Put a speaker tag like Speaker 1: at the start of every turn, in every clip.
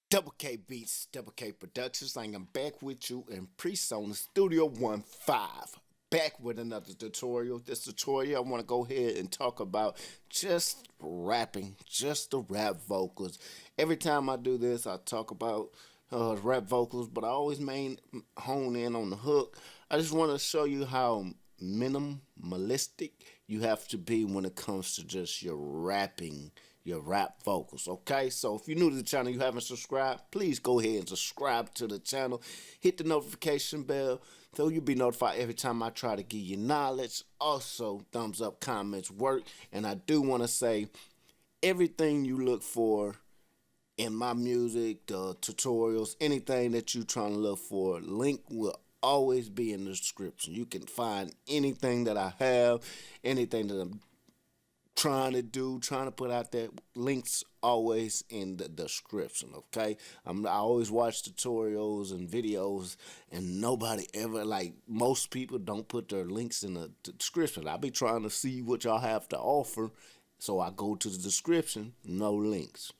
Speaker 1: DoubleKBeats, DoubleK Productions. I am back with you in Pre-Sona Studio 15. Back with another tutorial. This tutorial, I want to go ahead and talk about just rapping, just the rap vocals. Every time I do this, I talk about rap vocals, but I always hone in on the hook. I just want to show you how minimalistic you have to be when it comes to just your rapping, your rap vocals. Okay, so if you're new to the channel, you haven't subscribed, please go ahead and subscribe to the channel. Hit the notification bell so you'll be notified every time I try to give you knowledge. Also, thumbs up, comments work. And I do want to say, everything you look for in my music, the tutorials, anything that you're trying to look for, link will always be in the description. You can find anything that I have, anything that I'm trying to put out there, links always in the description. Okay, I always watch tutorials and videos, and nobody ever, like most people, don't put their links in the description. I be trying to see what y'all have to offer, so I go to the description, no links.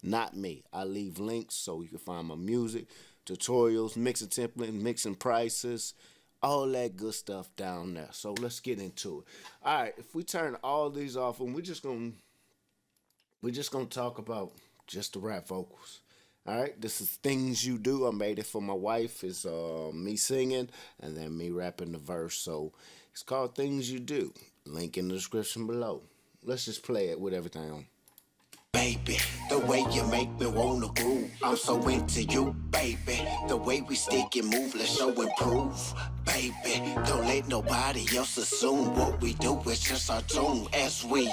Speaker 1: Not me. I leave links so you can find my music, tutorials, mixing template, mixing prices, all that good stuff down there. So let's get into it. All right, if we turn all these off, and we're just gonna talk about just the rap vocals. All right, this is Things You Do. I made it for my wife. It's me singing and then me rapping the verse. So it's called Things You Do. Link in the description below. Let's just play it with everything on.
Speaker 2: Baby, the way you make me wanna groove, I'm so into you, baby. The way we stick and move, let's show and prove, baby. Don't let nobody else assume what we do is just our tune as we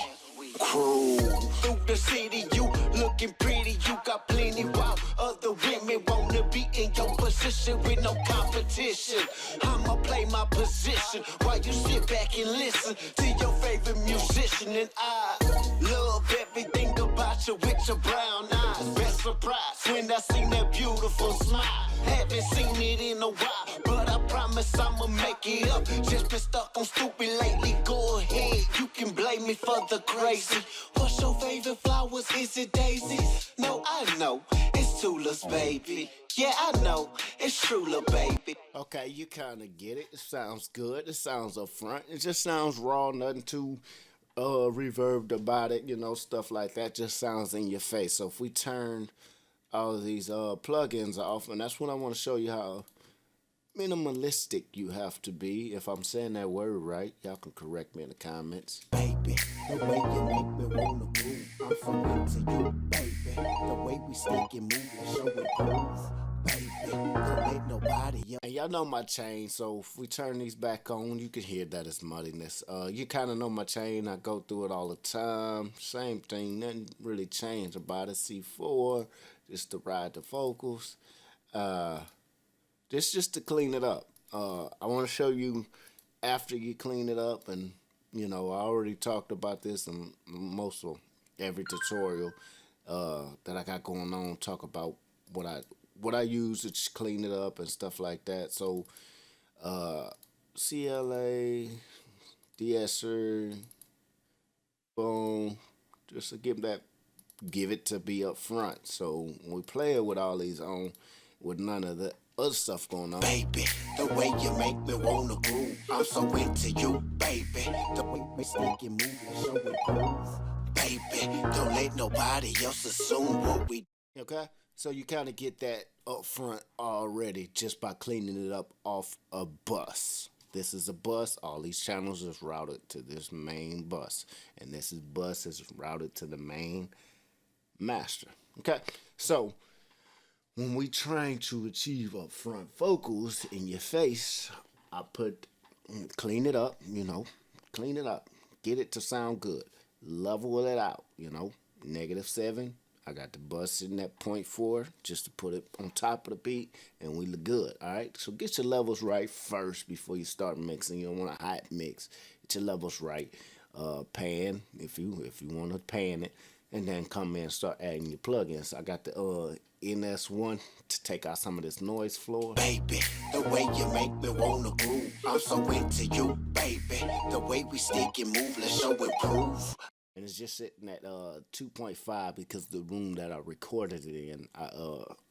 Speaker 2: cruise through the city. You looking pretty, you got plenty wild. Other women wanna be in your position with no competition. I'ma play my position while you sit back and listen to your favorite musician. And I love everything about you with your brown eyes. Best surprise when I seen that beautiful smile. Haven't seen it in a while, but I promise I'ma make it up. Just been stuck on stupid lately. Go ahead, you can blame me for the crazy. What's your favorite flowers? Is it daisies? No, I know it's tulips, baby. Yeah, I know it's true, little baby.
Speaker 1: Okay, you kind of get it. It sounds good. It sounds upfront. It just sounds raw, nothing too reverbed about it, you know, stuff like that. Just sounds in your face. So if we turn all of these plugins off, and that's what I want to show you how minimalistic you have to be. If I'm saying that word right, y'all can correct me in the comments.
Speaker 2: Baby, the way you make me wanna groove, I'm so into you, baby. The way we stick and move and show and prove, baby. Don't let nobody else.
Speaker 1: And y'all know my chain, so if we turn these back on, you can hear that it's muddiness. You kind of know my chain. I go through it all the time. Same thing, nothing really changed about it. C4, just to ride the vocals. This just to clean it up. I want to show you after you clean it up, and you know, I already talked about this in most of every tutorial that I got going on. Talk about what I use to clean it up and stuff like that. So CLA, de-esser, boom, just to give it to be up front. So when we play it with all these on, with none of the other stuff going on.
Speaker 2: Baby, the way you make me wanna groove, I'm so into you, baby. The way we stick and move and show and prove, baby. Don't let nobody else assume what we.
Speaker 1: Okay, so you kind of get that up front already just by cleaning it up off a bus. This is a bus. All these channels is routed to this main bus, and this bus is routed to the main master. Okay, so when we trying to achieve upfront vocals in your face, I clean it up, you know, clean it up, get it to sound good, level it out, you know, -7. I got the bus sitting at 0.4 just to put it on top of the beat, and we look good. All right, so get your levels right first before you start mixing. You don't want a hot mix. Get your levels right. pan if you want to pan it, and then come in and start adding your plugins. I got the NS1 to take out some of this noise floor.
Speaker 2: Baby, the way you make me wanna groove, I'm so into you, baby. The way we stick and move, let's show and prove.
Speaker 1: And it's just sitting at 2.5 because the room that I recorded it in, I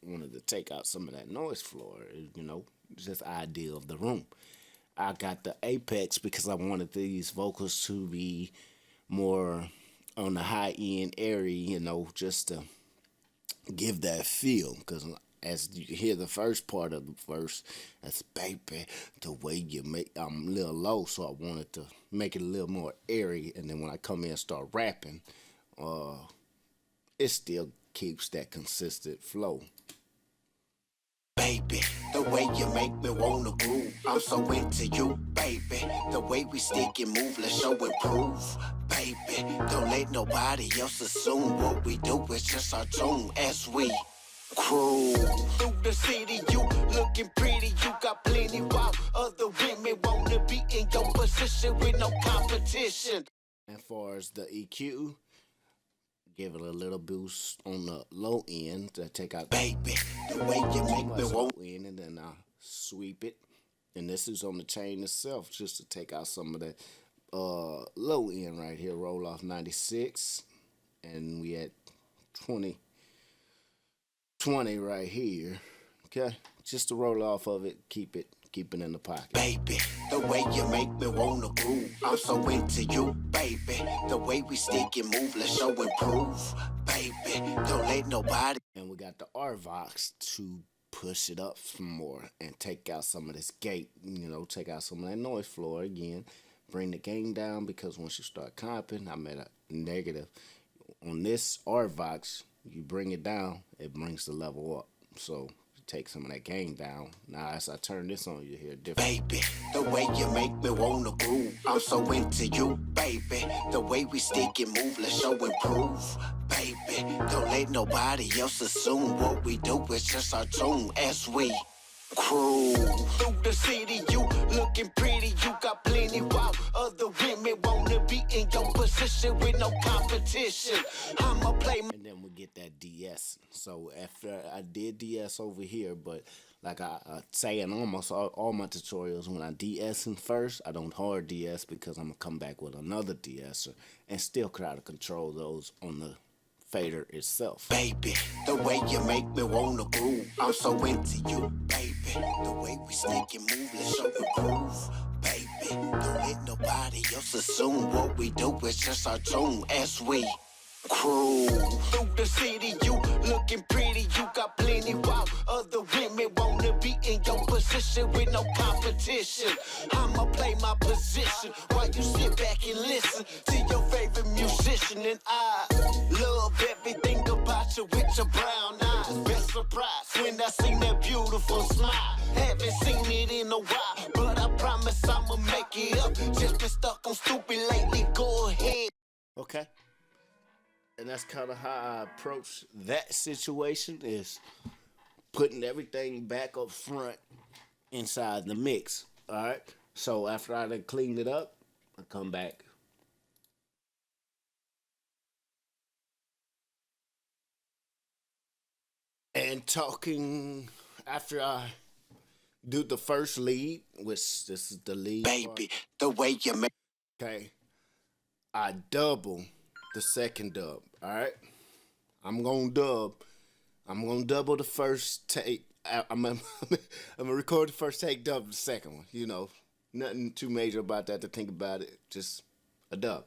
Speaker 1: wanted to take out some of that noise floor, you know, just idea of the room. I got the Apex because I wanted these vocals to be more on the high end area, you know, just to give that feel. Because as you hear the first part of the verse, that's baby, the way you make, I'm a little low, so I wanted to make it a little more airy. And then when I come in and start rapping, it still keeps that consistent flow.
Speaker 2: Baby, the way you make me wanna groove, I'm so into you, baby. The way we stick and move, let's show and prove. Baby, don't let nobody else assume what we do is just our tune as we cruise through the city. You looking pretty, you got plenty wow. Other women wanna be in your position with no competition.
Speaker 1: As far as the EQ, give it a little boost on the low end to take out
Speaker 2: baby, the way you make me
Speaker 1: low end, and then I'll sweep it. And this is on the chain itself, just to take out some of that low end right here. Roll off 96, and we at 20 right here. Okay, just to roll off of it, keep it in the pocket.
Speaker 2: Baby, the way you make me wanna groove, I'm so into you, baby. The way we stick and move, let's show and prove. Baby, don't let nobody.
Speaker 1: And we got the RVox to push it up some more and take out some of this gate, you know, take out some of that noise floor again. Bring the gain down, because once you start comping, I'm at a negative. On this RVox, you bring it down, it brings the level up. So take some of that gain down. Now as I turn this on, you hear different.
Speaker 2: Baby, the way you make me wanna groove, I'm so into you, baby. The way we stick and move, let's show and prove. Baby, don't let nobody else assume what we do is just our tune as we cruise through the city. You looking pretty, you got plenty wow. Other women wanna be in your position with no competition. I'ma play my.
Speaker 1: And then we get that DS. So after I did DS over here, but like I say in almost all my tutorials, when I DSing first, I don't hard DS because I'm gonna come back with another DSer and still try to control those on the fader itself.
Speaker 2: Baby, the way you make me wanna groove, I'm so into you, baby. The way we stick and move, let's show and prove. Baby, don't let nobody else assume what we do is just our tune as we cruise through the city. You looking pretty, you got plenty wow. Other women wanna be in your position with no competition. I'ma play my position while you sit back and listen to your favorite musician. And I love everything about you with your brown eyes. Best surprise when I seen that beautiful smile. Haven't seen it in a while, but I promise I'ma make it up. Just been stuck on stupid lately, go ahead.
Speaker 1: Okay. And that's kind of how I approach that situation, is putting everything back up front inside the mix. All right. So after I done cleaned it up, I come back. And talking after I do the first lead, which this is the lead.
Speaker 2: Baby, the way you make.
Speaker 1: Okay. I double the second dub. All right, I'm gonna double the first take. I'm gonna record the first take, double the second one. You know, nothing too major about that to think about it. Just a dub.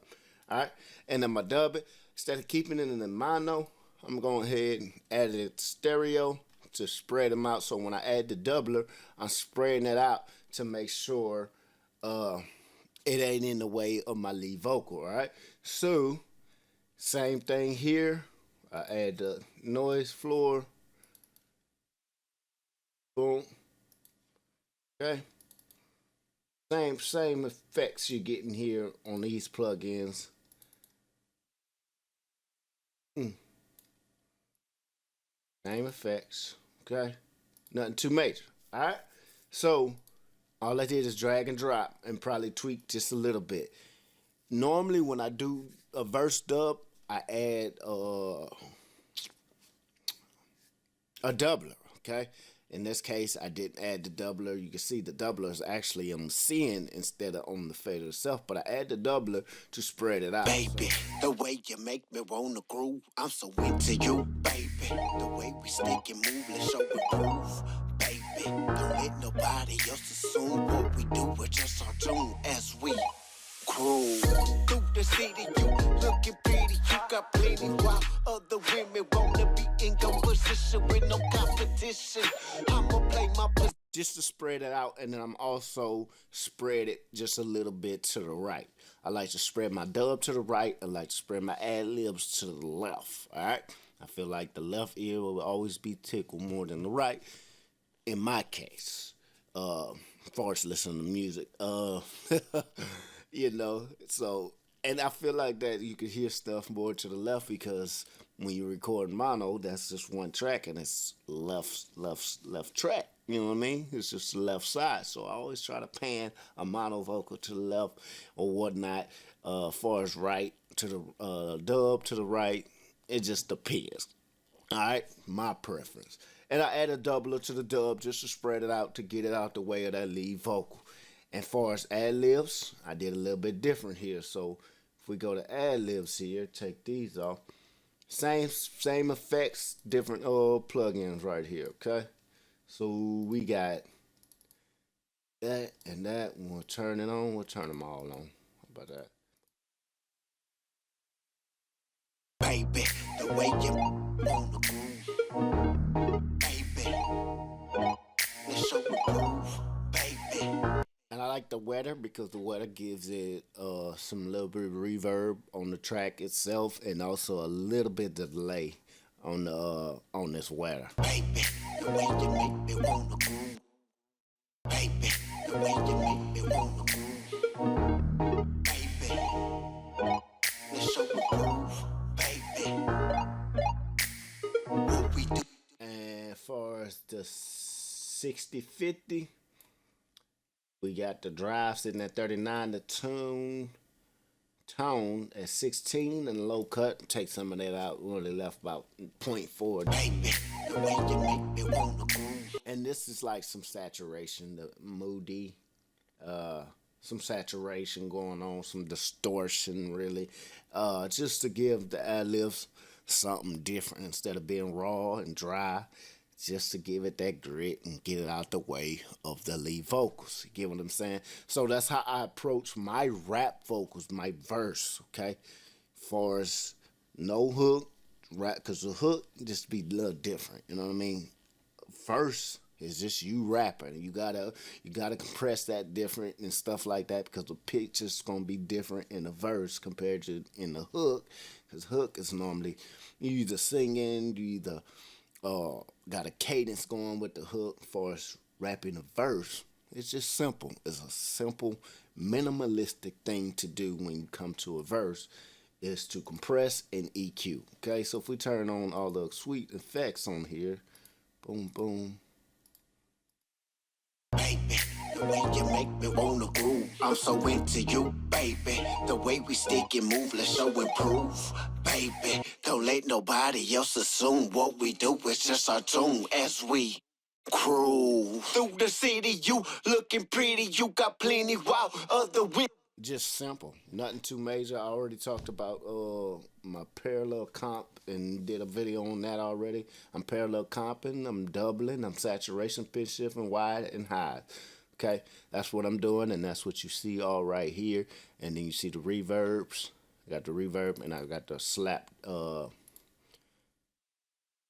Speaker 1: All right, and then my dub it, instead of keeping it in the mono, I'm going ahead and add it stereo to spread them out. So when I add the doubler, I'm spreading it out to make sure it ain't in the way of my lead vocal. All right, so same thing here. I add the noise floor. Boom. Okay. Same effects you're getting here on these plugins. Same effects. Okay. Nothing too major. Alright. So all I did is drag and drop and probably tweak just a little bit. Normally when I do a verse dub, I add a doubler, okay? In this case, I didn't add the doubler. You can see the doubler is actually on the sin instead of on the fader itself, but I add the doubler to spread it out.
Speaker 2: Baby, the way you make me wanna groove, I'm so into you, baby. The way we stick and move, let's show and prove. Baby, don't let nobody else assume what we do, we're just our tune as we cruise through the city. You looking pretty, you got plenty while other women wanna be in your position with no competition. I'ma play my position.
Speaker 1: Just to spread it out, and then I'm also spread it just a little bit to the right. I like to spread my dub to the right. I like to spread my ad-libs to the left, all right? I feel like the left ear will always be tickled more than the right, in my case, as far as listening to music. You know, so, and I feel like that you can hear stuff more to the left because when you record mono, that's just one track and it's left track. You know what I mean? It's just the left side. So I always try to pan a mono vocal to the left or whatnot. Far as right to the dub to the right, it just depends. All right, my preference. And I add a doubler to the dub just to spread it out to get it out the way of that lead vocal. And far as ad-libs, I did a little bit different here. So if we go to ad-libs here, take these off. Same effects, different plugins right here, okay? So we got that and that. We'll turn it on. We'll turn them all on. How about that?
Speaker 2: Baby, the way you wanna groove. Baby, let's show and prove. Baby.
Speaker 1: And I like the wetter because the wetter gives it some little bit of reverb on the track itself, and also a little bit of delay on this wetter.
Speaker 2: Baby, the way you make me wanna groove. Baby, the way you make me wanna groove. Baby, let's show and prove. Baby, what we do.
Speaker 1: And as far as the 60-50. We got the drive sitting at 39, the tone at 16, and the low cut. Take some of that out. We only left about 0.4.
Speaker 2: Baby, the way you make me wanna groove.
Speaker 1: And this is like some saturation, the moody, some saturation going on, some distortion really, just to give the ad-libs something different instead of being raw and dry. Just to give it that grit and get it out the way of the lead vocals. You get what I'm saying? So that's how I approach my rap vocals, my verse, okay? Far as no hook, rap, because the hook just be a little different, you know what I mean? Verse is just you rapping. You gotta compress that different and stuff like that because the pitch is gonna be different in the verse compared to in the hook. Because hook is normally you either singing, you either got a cadence going with the hook. For us rapping a verse, it's just simple. It's a simple, minimalistic thing to do when you come to a verse, is to compress and EQ. Okay, so if we turn on all the sweet effects on here, boom, boom.
Speaker 2: Baby, the way you make me wanna groove, I'm so into you, baby. The way we stick and move, let's show and prove. Baby, don't let nobody else assume what we do, it's just our tune as we cruise through the city. You looking pretty, you got plenty while other women.
Speaker 1: Just simple, nothing too major. I already talked about my parallel comp and did a video on that already. I'm parallel comping, I'm doubling, I'm saturation, pitch shifting, wide and high. Okay, that's what I'm doing, and that's what you see all right here. And then you see the reverbs. I got the reverb, and I got the slap.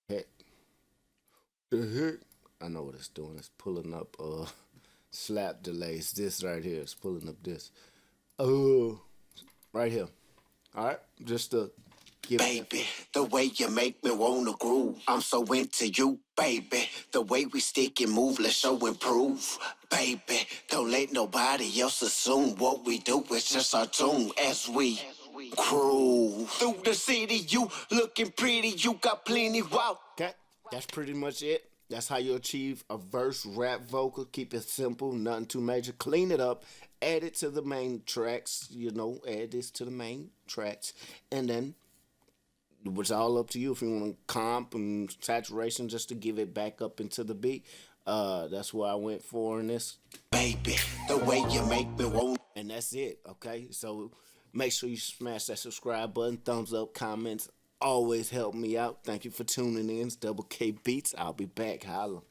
Speaker 1: Heck, the heck. I know what it's doing. It's pulling up slap delays. This right here is pulling up this. Right here. All right, just to give.
Speaker 2: Baby, the way you make me wanna groove, I'm so into you, baby. The way we stick and move, let's show and prove. Baby, don't let nobody else assume what we do, it's just our tune as we cruise through the city. You looking pretty, you got plenty wow.
Speaker 1: Okay, that's pretty much it. That's how you achieve a verse rap vocal. Keep it simple, nothing too major. Clean it up, add it to the main tracks, you know, add this to the main tracks, and then it was all up to you if you want comp and saturation just to give it back up into the beat. That's what I went for in this.
Speaker 2: Baby, the way you make me want.
Speaker 1: And that's it, okay? So make sure you smash that subscribe button, thumbs up, comments. Always help me out. Thank you for tuning in. It's DoubleKBeats. I'll be back. Holla.